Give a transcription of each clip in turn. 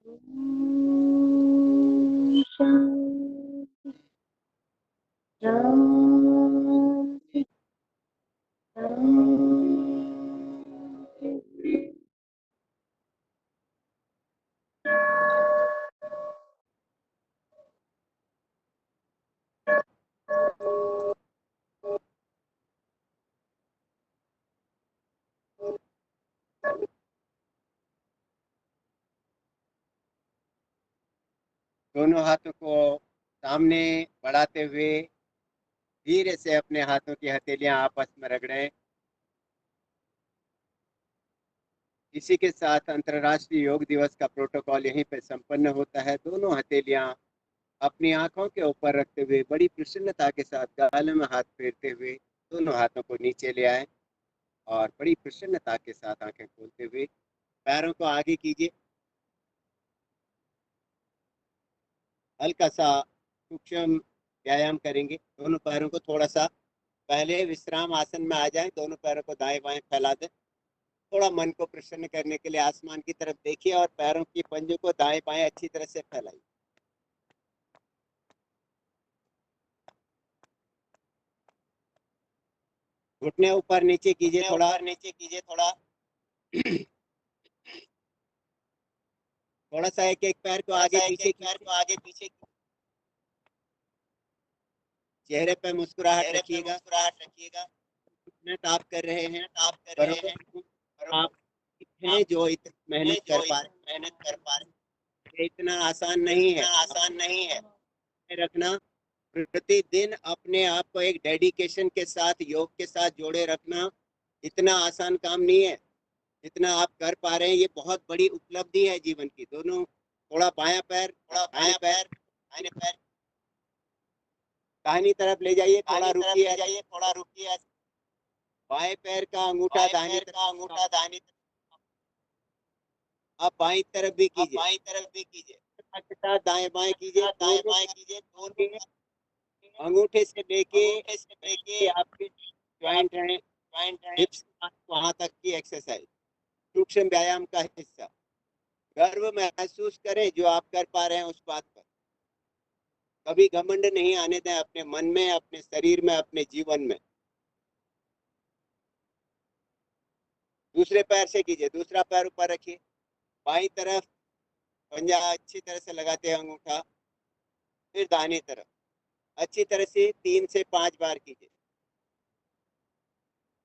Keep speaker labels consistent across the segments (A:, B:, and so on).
A: शांति शांति शांति।
B: दोनों हाथों को सामने बढ़ाते हुए धीरे से अपने हाथों की हथेलियां आपस में रगड़ें। इसी के साथ अंतर्राष्ट्रीय योग दिवस का प्रोटोकॉल यहीं पर संपन्न होता है। दोनों हथेलियां अपनी आंखों के ऊपर रखते हुए बड़ी प्रसन्नता के साथ गाल में हाथ फेरते हुए दोनों हाथों को नीचे ले आए और बड़ी प्रसन्नता के साथ आंखें खोलते हुए पैरों को आगे कीजिए। हल्का सा सूक्ष्म व्यायाम करेंगे। दोनों पैरों को थोड़ा सा पहले विश्राम आसन में आ जाएं। दोनों पैरों को दाएं बाएं फैला दें। थोड़ा मन को प्रसन्न करने के लिए आसमान की तरफ देखिए और पैरों की पंजों को दाएं बाएं अच्छी तरह से फैलाइए। घुटने ऊपर नीचे कीजिए, थोड़ा नीचे कीजिए, थोड़ा सा एक एक पैर को आगे पीछे चेहरे पे मुस्कुराहट रखिएगा। आप कर रहे हैं, आप हैं जो इतना मेहनत कर पा रहे, ये इतना आसान नहीं है रखना। प्रतिदिन अपने आप को एक डेडिकेशन के साथ योग के साथ जोड़े रखना इतना आसान काम नहीं है। जितना आप कर पा रहे हैं ये बहुत बड़ी उपलब्धि है जीवन की। दोनों थोड़ा बायां पैर, दाहिने पैर दाहिनी तरफ ले जाइए, थोड़ा रुकिए। बाएं पैर का अंगूठा दाहिनी तरफ, आप बाईं तरफ भी कीजिए। दाएं बाएं कीजिए। दोनों अंगूठे से लेके आपके ज्वाइंट हैं, हिप्स वहां तक की एक्सरसाइज सूक्ष्म व्यायाम का हिस्सा। गर्व महसूस करें जो आप कर पा रहे हैं उस बात पर। कभी घमंड नहीं आने दें अपने मन में, अपने शरीर में, अपने जीवन में। दूसरे पैर से कीजिए, दूसरा पैर ऊपर रखिए, बाईं तरफ पंजा अच्छी तरह से लगाते हैं अंगूठा, फिर दाहिनी तरफ अच्छी तरह से 3 से 5 बार कीजिए।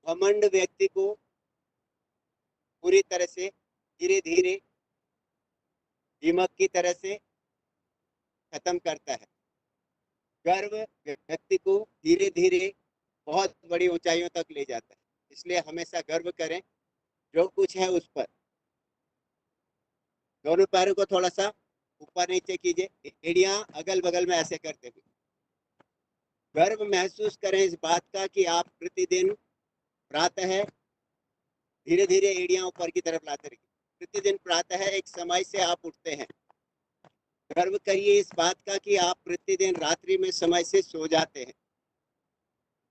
B: घमंड व्यक्ति को पूरी तरह से धीरे धीरे दीमक की तरह से खत्म करता है। गर्व व्यक्ति को धीरे धीरे बहुत बड़ी ऊंचाइयों तक ले जाता है। इसलिए हमेशा गर्व करें जो कुछ है उस पर। दोनों पैरों को थोड़ा सा ऊपर नीचे कीजिए, एड़ियां अगल बगल में ऐसे करते हुए। गर्व महसूस करें इस बात का कि आप प्रतिदिन प्रातः धीरे धीरे एड़ियां ऊपर की तरफ लाते रहिए। प्रतिदिन प्रातः एक समय से आप उठते हैं। गर्व करिए इस बात का कि आप प्रतिदिन रात्रि में समय से सो जाते हैं।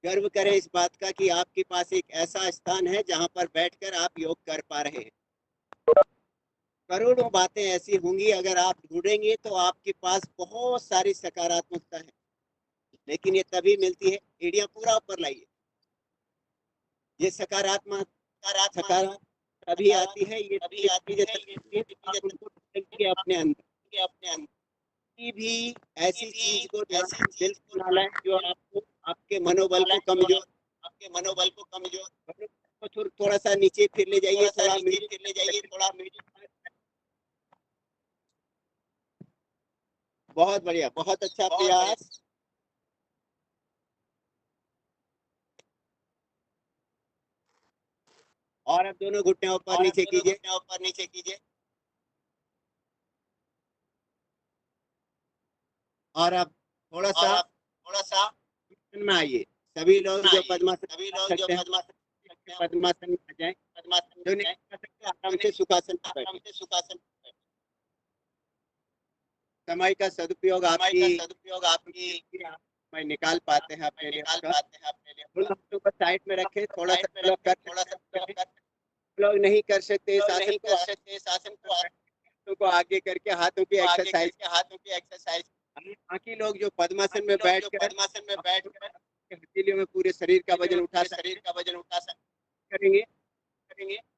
B: गर्व करें इस बात का कि आपके पास एक ऐसा स्थान है जहां पर बैठकर आप योग कर पा रहे हैं। करोड़ों बातें ऐसी होंगी अगर आप ढूंढेंगे तो आपके पास बहुत सारी सकारात्मकता है, लेकिन ये तभी मिलती है, एड़ियां पूरा ऊपर लाइए। ये सकारात्मक तभी आती है, ये अपने अंदर किसी भी ऐसी चीज को दिल से ना लाएं जो आपको आपके मनोबल को कमजोर थोड़ा सा नीचे फिर ले जाइए, थोड़ा बहुत बढ़िया, बहुत अच्छा प्रयास। और अब दोनों घुटने ऊपर नीचे कीजिए। और अब थोड़ा सा में आइए। सभी लोग जो पद्मासन में आ जाए, जो नहीं कर सकते आराम से सुखासन में बैठिए। समय का सदुपयोग आपकी समय निकाल पाते हैं अपने लिए। हाथों को साइड में रखें, थोड़ा सा लोग नहीं कर सकते इस आसन को हाथों को आगे करके हाथों की एक्सरसाइज। बाकी लोग जो पद्मासन में बैठकर हथेलियों में पूरे शरीर का वजन उठा करेंगे,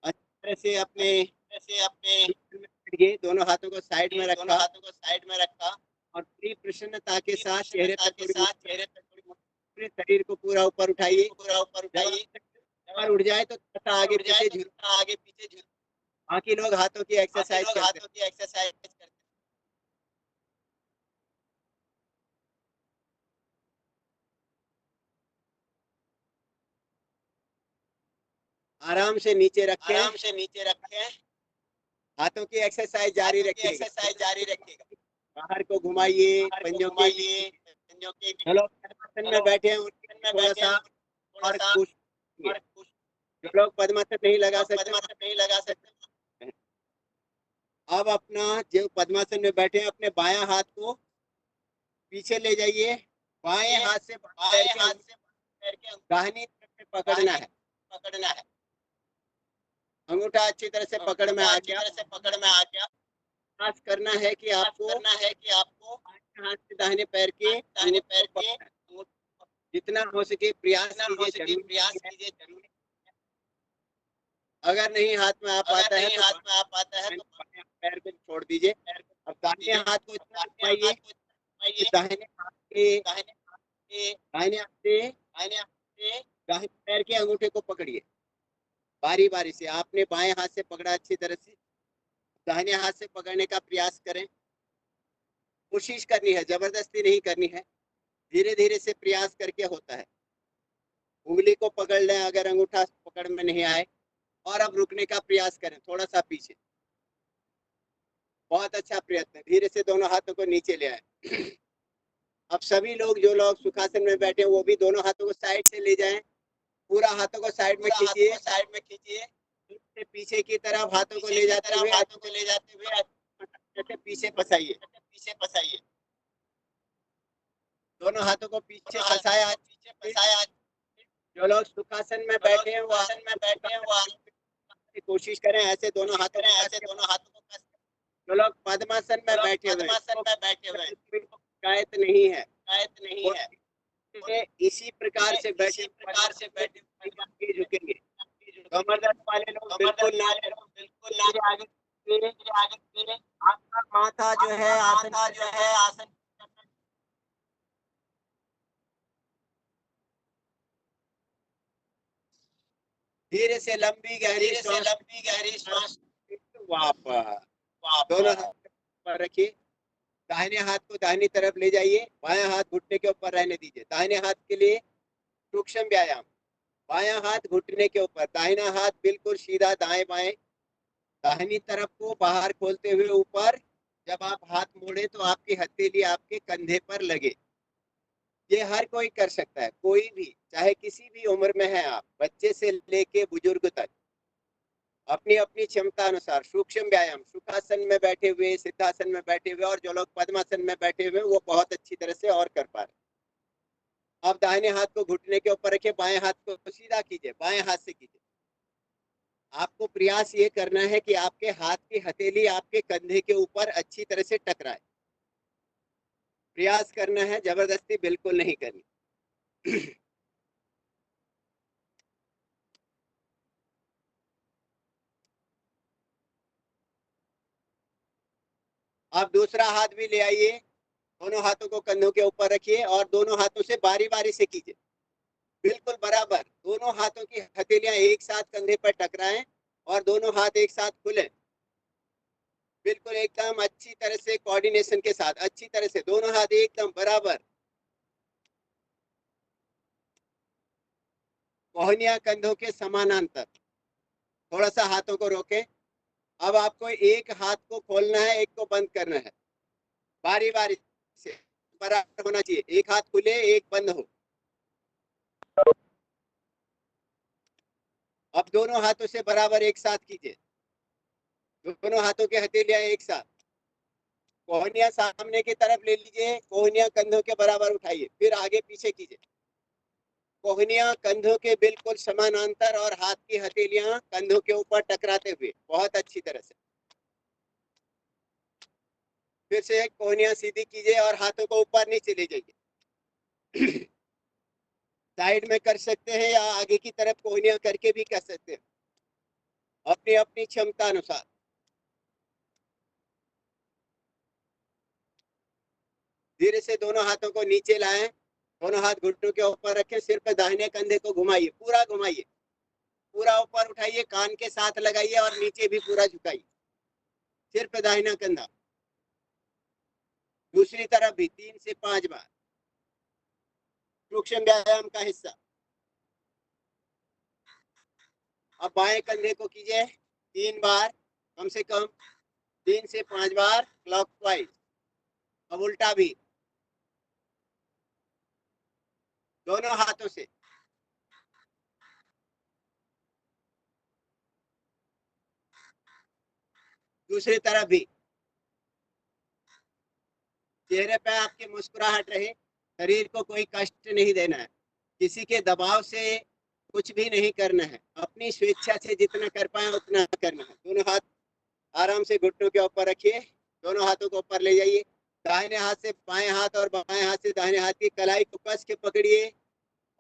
B: अच्छी तरह से अपने दोनों हाथों को साइड में रखा और बड़ी प्रसन्नता के साथ चेहरे पर पूरे शरीर को पूरा ऊपर उठाइए। ऊपर उठ जाए तो थोड़ा आगे पीछे झुक। बाकी लोग हाथों की एक्सरसाइज करते हैं। आराम से नीचे रखें। हाथों की एक्सरसाइज जारी रखिएगा। बाहर को घुमाइए, पंजों के जो लोग पद्मासन में बैठे हैं उनके थोड़ा सा और कोशिश कीजिए। जो लोग पद्मासन नहीं लगा सकते, अब अपना जो पद्मासन में बैठे हैं अपने बायां हाथ को पीछे ले जाइए। बाएं हाथ से दाहिनी तरफ से पकड़ना है। अंगूठा अच्छी तरह से पकड़ में आ गया। प्रयास करना है कि आपको बाएं हाथ से दाहिने पैर के जितना हो सके प्रयास कीजिए। अगर नहीं हाथ में आ पाता है तो बाएं पैर को छोड़ दीजिए। अब दाहिने हाथ को इतना घुमाइए कि दाहिने हाथ से दाहिने पैर के अंगूठे को पकड़िए। बारी बारी से आपने बाएं हाथ से पकड़ा अच्छी तरह से, दाहिने हाथ से पकड़ने का प्रयास करें। कोशिश करनी है, जबरदस्ती नहीं करनी है, धीरे धीरे से प्रयास करके होता है। उंगली को पकड़ लें अगर अंगूठा पकड़ में नहीं आए, और अब रुकने का प्रयास करें थोड़ा सा पीछे। बहुत अच्छा प्रयत्न, धीरे से दोनों हाथों को नीचे ले आए। अब सभी लोग जो लोग सुखासन में बैठे हैं वो भी दोनों हाथों को साइड से ले जाएं। पूरा हाथों को साइड में खींचिए। पीछे की तरफ हाथों को ले जाते हुए पीछे फंसाइए। दोनों हाथों को पीछे फंसाया। जो लोग सुखासन में बैठे हैं वो कोशिश करें ऐसे दोनों हाथों को। जो लोग पद्मासन में बैठे हुए शिकायत नहीं है, इसी प्रकार से बैठे झुकेंगे। कमर दर्द वाले लोग बिल्कुल ना आगे आपका माथा जो है आसन धीरे से लंबी गहरी सांस वापस दोनों हाथ पर रखिए। दाहिने हाथ को दाहिनी तरफ ले जाइए, बायां हाथ घुटने के ऊपर रहने दीजिए। दाहिने हाथ के लिए सूक्ष्म व्यायाम। बायां हाथ घुटने के ऊपर, दाहिना हाथ बिल्कुल सीधा दाएं बाएं, दाहिनी तरफ को बाहर खोलते हुए ऊपर। जब आप हाथ मोड़े तो आपकी हथेली आपके कंधे पर लगे। ये हर कोई कर सकता है, कोई भी, चाहे किसी भी उम्र में है आप, बच्चे से लेके बुजुर्ग तक, अपनी अपनी क्षमता अनुसार सूक्ष्म व्यायाम। सुखासन में बैठे हुए, सिद्धासन में बैठे हुए और जो लोग पद्मासन में बैठे हुए वो बहुत अच्छी तरह से और कर पा रहे। अब दाहिने हाथ को घुटने के ऊपर रखे, बाएं हाथ को सीधा कीजिए, बाएं हाथ से कीजिए। आपको प्रयास ये करना है कि आपके हाथ की हथेली आपके कंधे के ऊपर अच्छी तरह से टकराए। प्रयास करना है, जबरदस्ती बिल्कुल नहीं करनी। आप दूसरा हाथ भी ले आइए, दोनों हाथों को कंधों के ऊपर रखिए और दोनों हाथों से बारी बारी से कीजिए, बिल्कुल बराबर। दोनों हाथों की हथेलियां एक साथ कंधे पर टकराएं और दोनों हाथ एक साथ खुलें, बिल्कुल एकदम अच्छी तरह से कोऑर्डिनेशन के साथ, अच्छी तरह से दोनों हाथ एकदम बराबर। कोहनियां कंधों के समानांतर। थोड़ा सा हाथों को रोकें। अब आपको एक हाथ को खोलना है, एक को बंद करना है, बारी बारी से बराबर होना चाहिए। एक हाथ खुले, एक बंद हो। अब दोनों हाथों से बराबर एक साथ कीजिए, दोनों हाथों के हथेलियां एक साथ। कोहनियां सामने की तरफ ले लीजिए, कोहनियां कंधों के बराबर उठाइए, फिर आगे पीछे कीजिए। कोहनियां कंधों के बिल्कुल समानांतर और हाथ की हथेलियां कंधों के ऊपर टकराते हुए, बहुत अच्छी तरह से। फिर से कोहनियां सीधी कीजिए और हाथों को ऊपर नीचे ले जाइए। साइड में कर सकते हैं या आगे की तरफ कोहनियां करके भी कर सकते हैं, अपनी अपनी क्षमता अनुसार। धीरे से दोनों हाथों को नीचे लाएं, दोनों हाथ घुटनों के ऊपर रखें, सिर पे दाहिने कंधे को घुमाइए, पूरा घुमाइए, पूरा ऊपर उठाइए, कान के साथ लगाइए और नीचे भी पूरा झुकाइए, सिर पे दाहिना कंधा। दूसरी तरफ भी 3 से 5 बार, सूक्ष्म व्यायाम का हिस्सा। अब बाएं कंधे को कीजिए 3 बार, कम से कम 3 से 5 बार क्लॉकवाइज। अब उल्टा भी दोनों हाथों से। दूसरी तरफ भी। चेहरे पे आपकी मुस्कुराहट रहे, शरीर को कोई कष्ट नहीं देना है, किसी के दबाव से कुछ भी नहीं करना है, अपनी स्वेच्छा से जितना कर पाए उतना करना है। दोनों हाथ आराम से घुटनों के ऊपर रखिए, दोनों हाथों को ऊपर ले जाइए, दाहिने हाथ से बाएं हाथ और बाएं हाथ से दाहिने हाथ की कलाई को कस के पकड़िए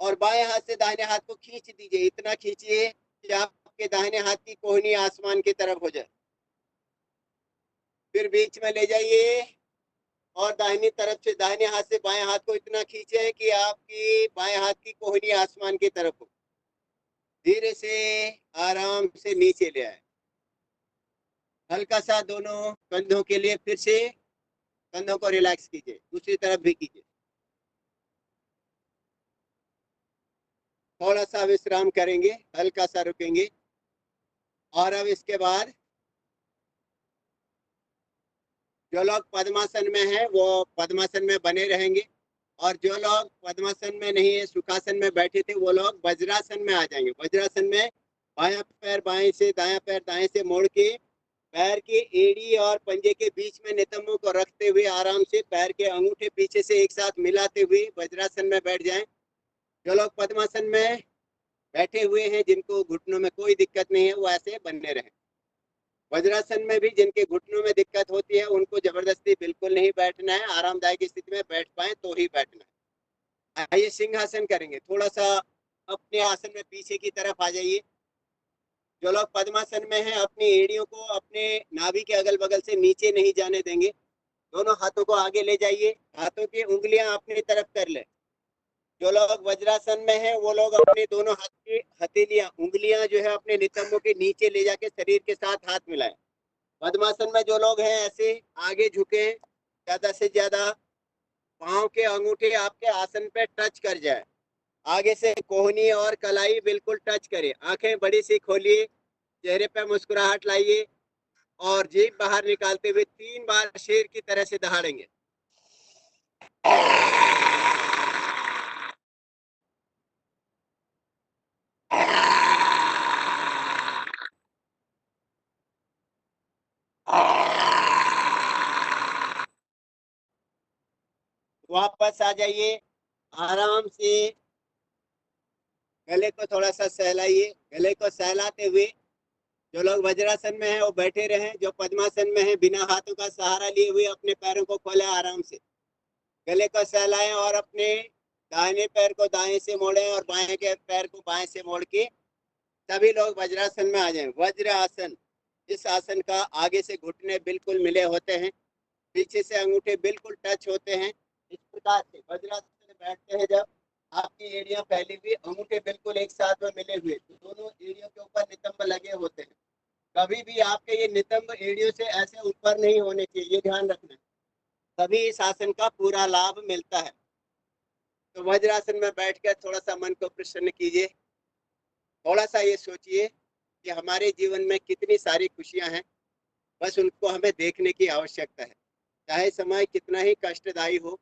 B: और बाएं हाथ से दाहिने हाथ को खींच दीजिए, इतना खींचिए कि आपके दाहिने हाथ की कोहनी आसमान की तरफ हो जाए। फिर बीच में ले जाइए और दाहिनी तरफ से दाहिने हाथ से बाएं हाथ को इतना खींचे कि आपकी बाएं हाथ की कोहनी आसमान की तरफ हो। धीरे से आराम से नीचे ले आए। हल्का सा दोनों कंधों के लिए फिर से कंधों को रिलैक्स कीजिए, दूसरी तरफ भी कीजिए। थोड़ा सा विश्राम करेंगे, हल्का सा रुकेंगे और अब इसके बाद जो लोग पद्मासन में हैं वो पद्मासन में बने रहेंगे और जो लोग पद्मासन में नहीं है, सुखासन में बैठे थे, वो लोग वज्रासन में आ जाएंगे। वज्रासन में बायां पैर बाएं से, दायां पैर दाएं से मोड़ के पैर की एड़ी और पंजे के बीच में नितंबों को रखते हुए आराम से पैर के अंगूठे पीछे से एक साथ मिलाते हुए वज्रासन में बैठ जाएं। जो लोग पद्मासन में बैठे हुए हैं, जिनको घुटनों में कोई दिक्कत नहीं है, वो ऐसे बनने रहें। वज्रासन में भी जिनके घुटनों में दिक्कत होती है उनको जबरदस्ती बिल्कुल नहीं बैठना है, आरामदायक स्थिति में बैठ पाए तो ही बैठना है। आइए सिंहासन करेंगे, थोड़ा सा अपने आसन में पीछे की तरफ आ जाइए। जो लोग पद्मासन में हैं अपनी एड़ियों को अपने नाभि के अगल बगल से नीचे नहीं जाने देंगे, दोनों हाथों को आगे ले जाइए, हाथों की उंगलियां अपनी तरफ कर ले। जो लोग वज्रासन में हैं वो लोग अपने दोनों हाथ की हथेलियां, उंगलियां जो है अपने नितंबों के नीचे ले जाके शरीर के साथ हाथ मिलाएं। पद्मासन में जो लोग हैं ऐसे आगे झुके, ज्यादा से ज्यादा पांव के अंगूठे आपके आसन पे टच कर जाए, आगे से कोहनी और कलाई बिल्कुल टच करे, आंखें बड़ी सी खोलिए, चेहरे पे मुस्कुराहट लाइए और जीभ बाहर निकालते हुए 3 बार शेर की तरह से दहाड़ेंगे। वापस आ जाइए, आराम से गले को थोड़ा सा सहलाइए, गले को सहलाते हुए जो लोग वज्रासन में हैं वो बैठे रहें, जो पद्मासन में हैं बिना हाथों का सहारा लिए हुए अपने पैरों को खोलें, आराम से गले को सहलाएं और अपने दाहिने पैर को दाएं से मोड़ें और बाएं के पैर को बाएं से मोड़ के सभी लोग वज्रासन में आ जाएं। वज्र आसन, इस आसन का आगे से घुटने बिल्कुल मिले होते हैं, पीछे से अंगूठे बिल्कुल टच होते हैं। इस प्रकार से वज्रासन में बैठते हैं जब आपकी एड़ियां फैली हुई, अंगूठे बिल्कुल एक साथ में मिले हुए, तो दोनों एड़ियों के ऊपर नितंब लगे होते हैं। कभी भी आपके ये नितंब एड़ियों से ऐसे ऊपर नहीं होने चाहिए, ये ध्यान रखना, तभी इस आसन का पूरा लाभ मिलता है। तो वज्रासन में बैठकर थोड़ा सा मन को प्रसन्न कीजिए, थोड़ा सा ये सोचिए कि हमारे जीवन में कितनी सारी खुशियां हैं, बस उनको हमें देखने की आवश्यकता है। चाहे समय कितना ही कष्टदायी हो,